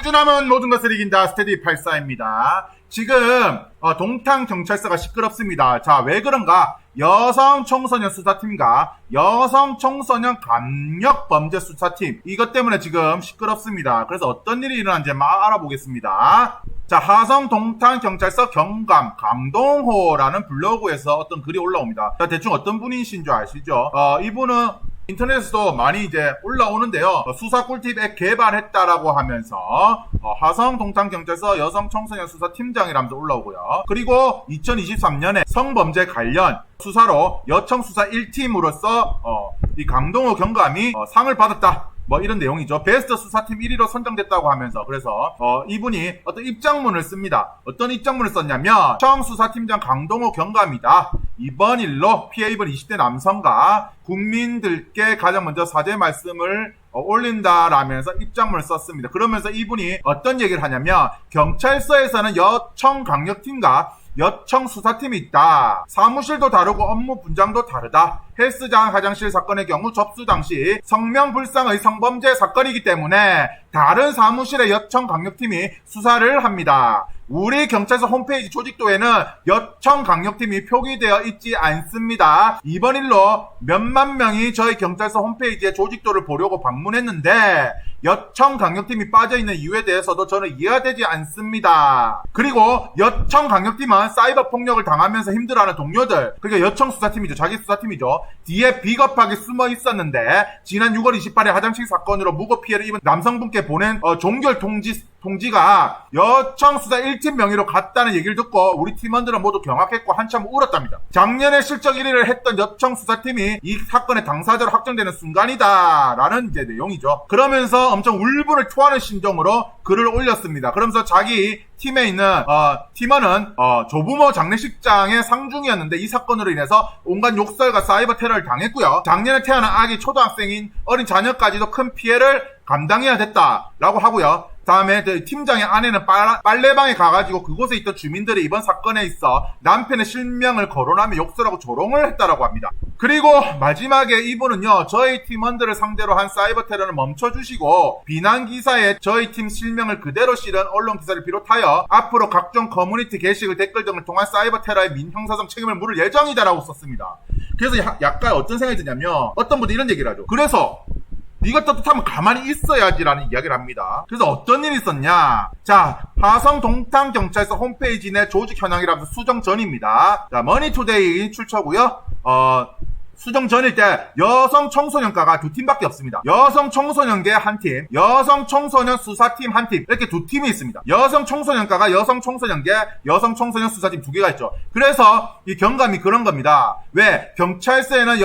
집중하면 모든 것을 이긴다. 스테디 84입니다. 지금 동탄 경찰서가 시끄럽습니다. 자, 왜 그런가? 여성 청소년 수사팀과 여성 청소년 강력 범죄 수사팀, 이것 때문에 지금 시끄럽습니다. 그래서 어떤 일이 일어난지 막 알아보겠습니다. 자, 하성 동탄 경찰서 경감 강동호라는 블로그에서 어떤 글이 올라옵니다. 자, 대충 어떤 분이신 줄 아시죠? 이분은 인터넷에서도 많이 이제 올라오는데요. 수사 꿀팁 앱 개발했다라고 하면서 하성 동탄 경찰서 여성 청소년 수사 팀장이라면서 올라오고요. 그리고 2023년에 성범죄 관련 수사로 여청 수사 1팀으로서 이 강동호 경감이 상을 받았다. 뭐 이런 내용이죠. 베스트 수사팀 1위로 선정됐다고 하면서, 그래서 이분이 어떤 입장문을 씁니다. 어떤 입장문을 썼냐면, 청수사팀장 강동호 경감이다. 이번 일로 피해 입은 20대 남성과 국민들께 가장 먼저 사죄 말씀을 올린다라면서 입장문을 썼습니다. 그러면서 이분이 어떤 얘기를 하냐면, 경찰서에서는 여청강력팀과 여청 수사팀이 있다. 사무실도 다르고 업무 분장도 다르다. 헬스장 화장실 사건의 경우 접수 당시 성명불상의 성범죄 사건이기 때문에 다른 사무실의 여청 강력팀이 수사를 합니다. 우리 경찰서 홈페이지 조직도에는 여청 강력팀이 표기되어 있지 않습니다. 이번 일로 몇만 명이 저희 경찰서 홈페이지에 조직도를 보려고 방문했는데 여청 강력팀이 빠져있는 이유에 대해서도 저는 이해가 되지 않습니다. 그리고 여청 강력팀은 사이버 폭력을 당하면서 힘들어하는 동료들, 그러니까 여청 수사팀이죠. 자기 수사팀이죠. 뒤에 비겁하게 숨어 있었는데 지난 6월 28일 화장실 사건으로 무고 피해를 입은 남성분께 보낸 종결 통지가 여청 수사 1팀 명의로 갔다는 얘기를 듣고 우리 팀원들은 모두 경악했고 한참 울었답니다. 작년에 실적 1위를 했던 여청 수사팀이 이 사건의 당사자로 확정되는 순간이다 라는 이제 내용이죠. 그러면서 엄청 울분을 토하는 심정으로 글을 올렸습니다. 그러면서 자기 팀에 있는 팀원은 조부모 장례식장의 상중이었는데 이 사건으로 인해서 온갖 욕설과 사이버 테러를 당했고요. 작년에 태어난 아기 초등학생인 어린 자녀까지도 큰 피해를 감당해야 됐다라고 하고요. 다음에 팀장의 아내는 빨래방에 가가지고 그곳에 있던 주민들이 이번 사건에 있어 남편의 실명을 거론하며 욕설하고 조롱을 했다라고 합니다. 그리고 마지막에 이분은요, 저희 팀원들을 상대로 한 사이버 테러를 멈춰주시고 비난 기사에 저희 팀 실명을 그대로 실은 언론 기사를 비롯하여 앞으로 각종 커뮤니티 게시글 댓글 등을 통한 사이버 테러의 민형사상 책임을 물을 예정이다라고 썼습니다. 그래서 약간 어떤 생각이 드냐면, 어떤 분들이 이런 얘기를 하죠. 그래서 네가 떳떳하면 가만히 있어야지라는 이야기를 합니다. 그래서 어떤 일이 있었냐? 자, 하성 동탄 경찰서 홈페이지 내 조직 현황이라면서 수정 전입니다. 자, 머니투데이 출처고요. 수정 전일 때 여성 청소년과가 두 팀밖에 없습니다. 여성 청소년계 한 팀, 여성 청소년 수사팀 한 팀, 이렇게 두 팀이 있습니다. 여성 청소년과가 여성 청소년계, 여성 청소년 수사팀 두 개가 있죠. 그래서 이 경감이 그런 겁니다. 왜? 경찰서에는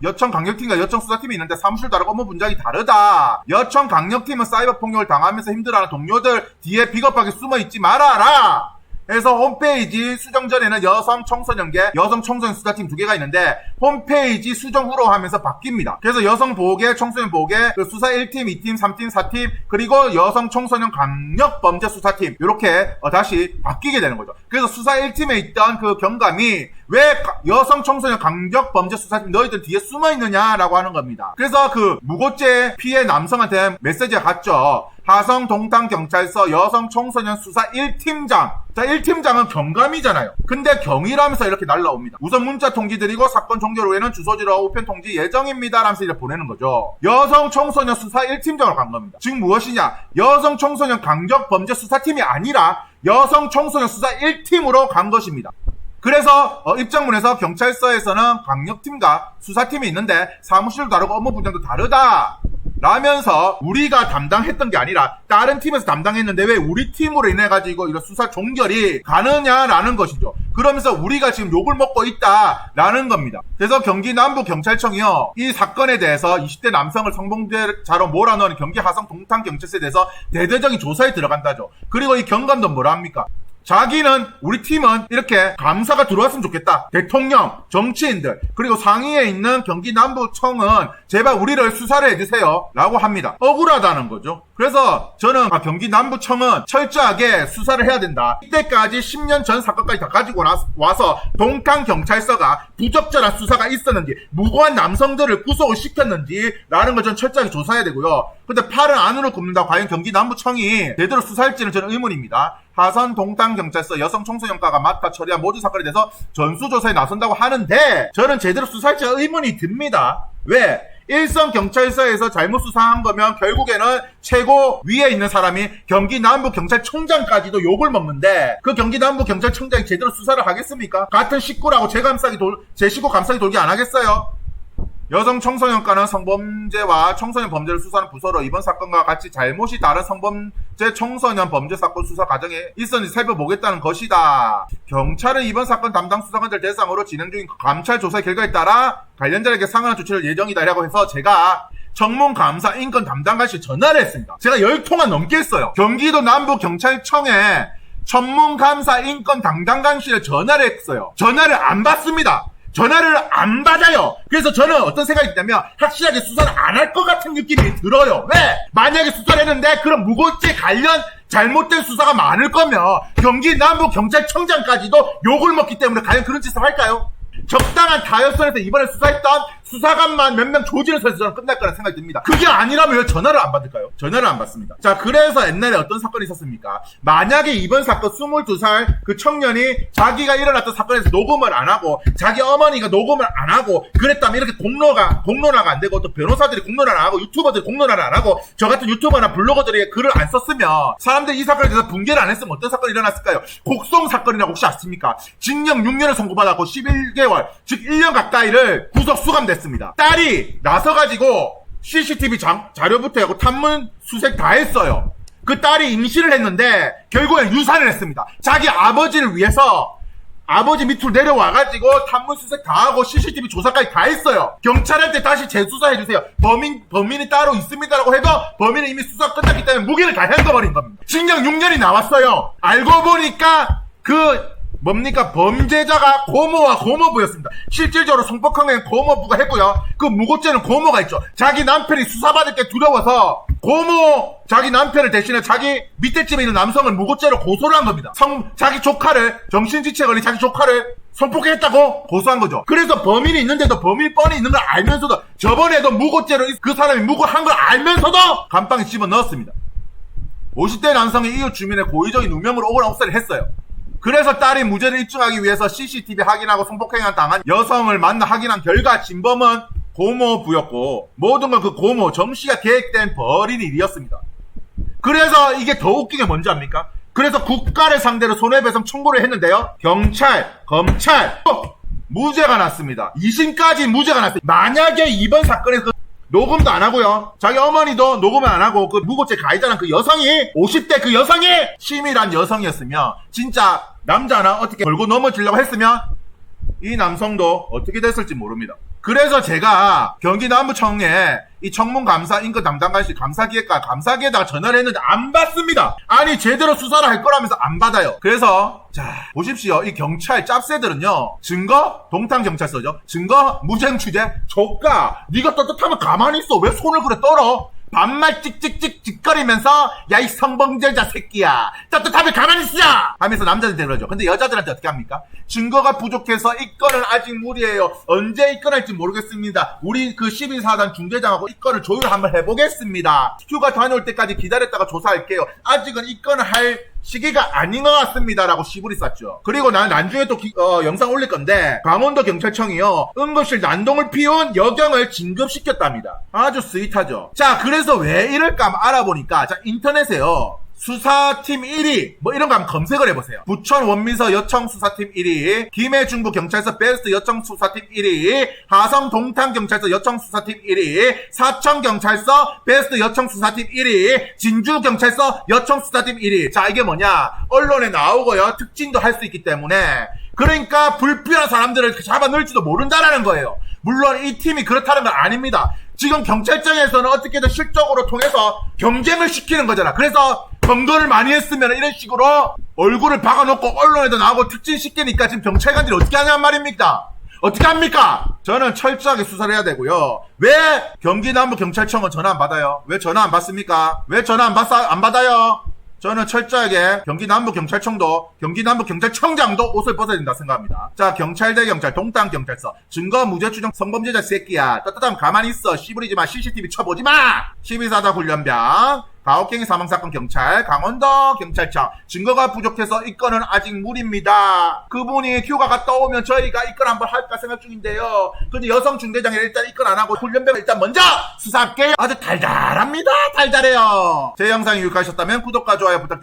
여청 강력팀과 여청 수사팀이 있는데 사무실 다르고 업무 분장이 다르다. 여청 강력팀은 사이버 폭력을 당하면서 힘들어하는 동료들 뒤에 비겁하게 숨어 있지 말아라. 그래서 홈페이지 수정 전에는 여성 청소년계, 여성 청소년 수사팀 두 개가 있는데 홈페이지 수정 후로 하면서 바뀝니다. 그래서 여성 보호계, 청소년 보호계, 수사 1팀, 2팀, 3팀, 4팀, 그리고 여성 청소년 강력 범죄 수사팀, 이렇게 다시 바뀌게 되는 거죠. 그래서 수사 1팀에 있던 그 경감이 왜 여성 청소년 강력 범죄 수사팀 너희들 뒤에 숨어 있느냐라고 하는 겁니다. 그래서 그 무고죄 피해 남성한테 메시지가 갔죠. 하성 동탄 경찰서 여성 청소년 수사 1팀장. 자, 1팀장은 경감이잖아요. 근데 경위라면서 이렇게 날라옵니다. 우선 문자 통지 드리고 사건 종결 후에는 주소지로 우편 통지 예정입니다 라면서 이렇게 보내는 거죠. 여성 청소년 수사 1팀장을 간 겁니다. 즉 무엇이냐? 여성 청소년 강력 범죄 수사팀이 아니라 여성 청소년 수사 1팀으로 간 것입니다. 그래서 입장문에서 경찰서에서는 강력팀과 수사팀이 있는데 사무실도 다르고 업무 분장도 다르다 라면서 우리가 담당했던 게 아니라 다른 팀에서 담당했는데 왜 우리 팀으로 인해 가지고 이런 수사 종결이 가느냐라는 것이죠. 그러면서 우리가 지금 욕을 먹고 있다라는 겁니다. 그래서 경기 남부 경찰청이요, 이 사건에 대해서 20대 남성을 성범죄자로 몰아넣은 경기 하성 동탄 경찰서에 대해서 대대적인 조사에 들어간다죠. 그리고 이 경감도 뭐라 합니까? 자기는, 우리 팀은 이렇게 감사가 들어왔으면 좋겠다. 대통령, 정치인들, 그리고 상위에 있는 경기 남부청은 제발 우리를 수사를 해주세요 라고 합니다. 억울하다는 거죠. 그래서 저는 경기 남부청은 철저하게 수사를 해야 된다. 이때까지 10년 전 사건까지 다 가지고 와서 동탄 경찰서가 부적절한 수사가 있었는지, 무고한 남성들을 구속을 시켰는지 라는 걸 전 철저하게 조사해야 되고요. 근데 팔은 안으로 굽는다. 과연 경기 남부청이 제대로 수사할지는 저는 의문입니다. 하선 동탄경찰서 여성 청소년과가 맡아 처리한 모든 사건에 대해서 전수조사에 나선다고 하는데 저는 제대로 수사할지 의문이 듭니다. 왜? 일선 경찰서에서 잘못 수사한 거면 결국에는 최고 위에 있는 사람이 경기 남부 경찰청장까지도 욕을 먹는데 그 경기 남부 경찰청장이 제대로 수사를 하겠습니까? 같은 식구라고 제 식구 감싸기 돌기 안 하겠어요? 여성 청소년과는 성범죄와 청소년 범죄를 수사하는 부서로 이번 사건과 같이 잘못이 다른 성범죄 청소년 범죄 사건 수사 과정에 있었는지 살펴보겠다는 것이다. 경찰은 이번 사건 담당 수사관들 대상으로 진행 중인 감찰 조사 결과에 따라 관련자에게 상응한 조치를 예정이다라고 해서 제가 청문감사 인권 담당관실 전화를 했습니다. 제가 10통화 넘게 했어요. 경기도 남부경찰청에 청문감사 인권 담당관실에 전화를 했어요. 전화를 안 받습니다. 전화를 안 받아요. 그래서 저는 어떤 생각이 있냐면 확실하게 수사를 안 할 것 같은 느낌이 들어요. 왜? 만약에 수사를 했는데 그런 무고죄 관련 잘못된 수사가 많을 거면 경기 남부 경찰청장까지도 욕을 먹기 때문에 과연 그런 짓을 할까요? 적당한 타협선에서 이번에 수사했던 수사관만 몇 명 조지는 선에서 저는 끝날 거라는 생각이 듭니다. 그게 아니라면 왜 전화를 안 받을까요? 전화를 안 받습니다. 자, 그래서 옛날에 어떤 사건이 있었습니까? 만약에 이번 사건 22살 그 청년이 자기가 일어났던 사건에서 녹음을 안 하고 자기 어머니가 녹음을 안 하고 그랬다면 이렇게 공론화가 안 되고 또 변호사들이 공론화를 안 하고 유튜버들이 공론화를 안 하고 저 같은 유튜버나 블로거들이 글을 안 썼으면 사람들이 이 사건에 대해서 분개를 안 했으면 어떤 사건이 일어났을까요? 곡송 사건이라고 혹시 아십니까? 징역 6년을 선고받았고 11개월 즉 1년 가까이를 구속 수감됐습니다. 딸이 나서가지고 CCTV 자료부터 하고 탐문 수색 다 했어요. 그 딸이 임신을 했는데 결국엔 유산을 했습니다. 자기 아버지를 위해서 아버지 밑으로 내려와가지고 탐문 수색 다 하고 CCTV 조사까지 다 했어요. 경찰한테 다시 재수사해주세요. 범인이 따로 있습니다라고 해도 범인은 이미 수사 끝났기 때문에 무기를 다 현거버린 겁니다. 징역 6년이 나왔어요. 알고 보니까 범죄자가 고모와 고모부였습니다. 실질적으로 성폭행은 고모부가 했고요. 그 무고죄는 고모가 있죠. 자기 남편이 수사받을 게 두려워서 자기 남편을 대신해 자기 밑에 집에 있는 남성을 무고죄로 고소를 한 겁니다. 자기 조카를, 정신지체에 걸린 자기 조카를 성폭행했다고 고소한 거죠. 그래서 범인이 있는데도 범인 뻔히 있는 걸 알면서도 저번에도 무고죄로 그 사람이 무고한 걸 알면서도 감방에 집어넣었습니다. 50대 남성의 이웃 주민의 고의적인 누명으로 오거나 옥살이를 했어요. 그래서 딸이 무죄를 입증하기 위해서 CCTV 확인하고 성폭행을 당한 여성을 만나 확인한 결과 진범은 고모부였고 모든 건 그 고모 정씨가 계획된 벌인 일이었습니다. 그래서 이게 더 웃긴 게 뭔지 압니까? 그래서 국가를 상대로 손해배상 청구를 했는데요. 경찰, 검찰 무죄가 났습니다. 2심까지 무죄가 났어요. 만약에 이번 사건에서 녹음도 안 하고요. 자기 어머니도 녹음을 안 하고 그 무고죄 가해자는 그 여성이 50대 그 여성이 치밀한 여성이었으면 진짜 남자나 어떻게 걸고 넘어지려고 했으면 이 남성도 어떻게 됐을지 모릅니다. 그래서 제가 경기 남부청에 이 청문감사 인권 담당관실 감사기에다가 전화를 했는데 안 받습니다. 아니 제대로 수사를 할 거라면서 안 받아요. 그래서 자 보십시오. 이 경찰 짭새들은요. 증거 동탄경찰서죠. 증거 무쟁취죄 조까 네가 떳떳하면 가만히 있어. 왜 손을 그래 떨어? 반말 찍찍찍 짓거리면서 야 이 성범죄자 새끼야 떳떳하면 가만히 있어 하면서 남자들한테 그러죠. 근데 여자들한테 어떻게 합니까? 증거가 부족해서 입건은 아직 무리예요. 언제 입건할지 모르겠습니다. 우리 그 12사단 중대장하고 입건을 조율 한번 해보겠습니다. 휴가 다녀올 때까지 기다렸다가 조사할게요. 아직은 입건을 할 시기가 아닌 것 같습니다 라고 시부리 쌌죠. 그리고 난 나중에 또 영상 올릴 건데 강원도 경찰청이요 응급실 난동을 피운 여경을 진급시켰답니다. 아주 스윗하죠. 자 그래서 왜 이럴까 알아보니까 자 인터넷에요 수사팀 1위 뭐 이런 거 한번 검색을 해보세요. 부천 원민서 여청 수사팀 1위, 김해 중부 경찰서 베스트 여청 수사팀 1위, 하성 동탄 경찰서 여청 수사팀 1위, 사천 경찰서 베스트 여청 수사팀 1위, 진주 경찰서 여청 수사팀 1위. 자 이게 뭐냐 언론에 나오고요 특징도 할 수 있기 때문에 그러니까 불필요한 사람들을 잡아 넣을지도 모른다라는 거예요. 물론 이 팀이 그렇다는 건 아닙니다. 지금 경찰청에서는 어떻게든 실적으로 통해서 경쟁을 시키는 거잖아. 그래서 검거를 많이 했으면 이런 식으로 얼굴을 박아놓고 언론에도 나오고 특진시키니까 지금 경찰관들이 어떻게 하냔 말입니까? 어떻게 합니까? 저는 철저하게 수사를 해야 되고요. 왜 경기 남부 경찰청은 전화 안 받아요? 왜 전화 안 받습니까? 왜 전화 안 받아요? 저는 철저하게 경기 남부경찰청도 경기 남부경찰청장도 옷을 벗어야 된다 생각합니다. 자, 경찰대 경찰 동탄경찰서 증거 무죄 추정 성범죄자 새끼야. 떳떳하면 가만히 있어. 씨부리지마. CCTV 쳐보지마. 12사단 훈련병 가혹행위 사망사건 경찰 강원도 경찰청 증거가 부족해서 입건은 아직 무리입니다. 그분이 휴가 갔다 오면 저희가 입건 한번 할까 생각 중인데요. 근데 여성 중대장이 일단 입건 안 하고 훈련병을 일단 먼저 수사할게요. 아주 달달합니다. 달달해요. 제 영상이 유익하셨다면 구독과 좋아요 부탁드립니다.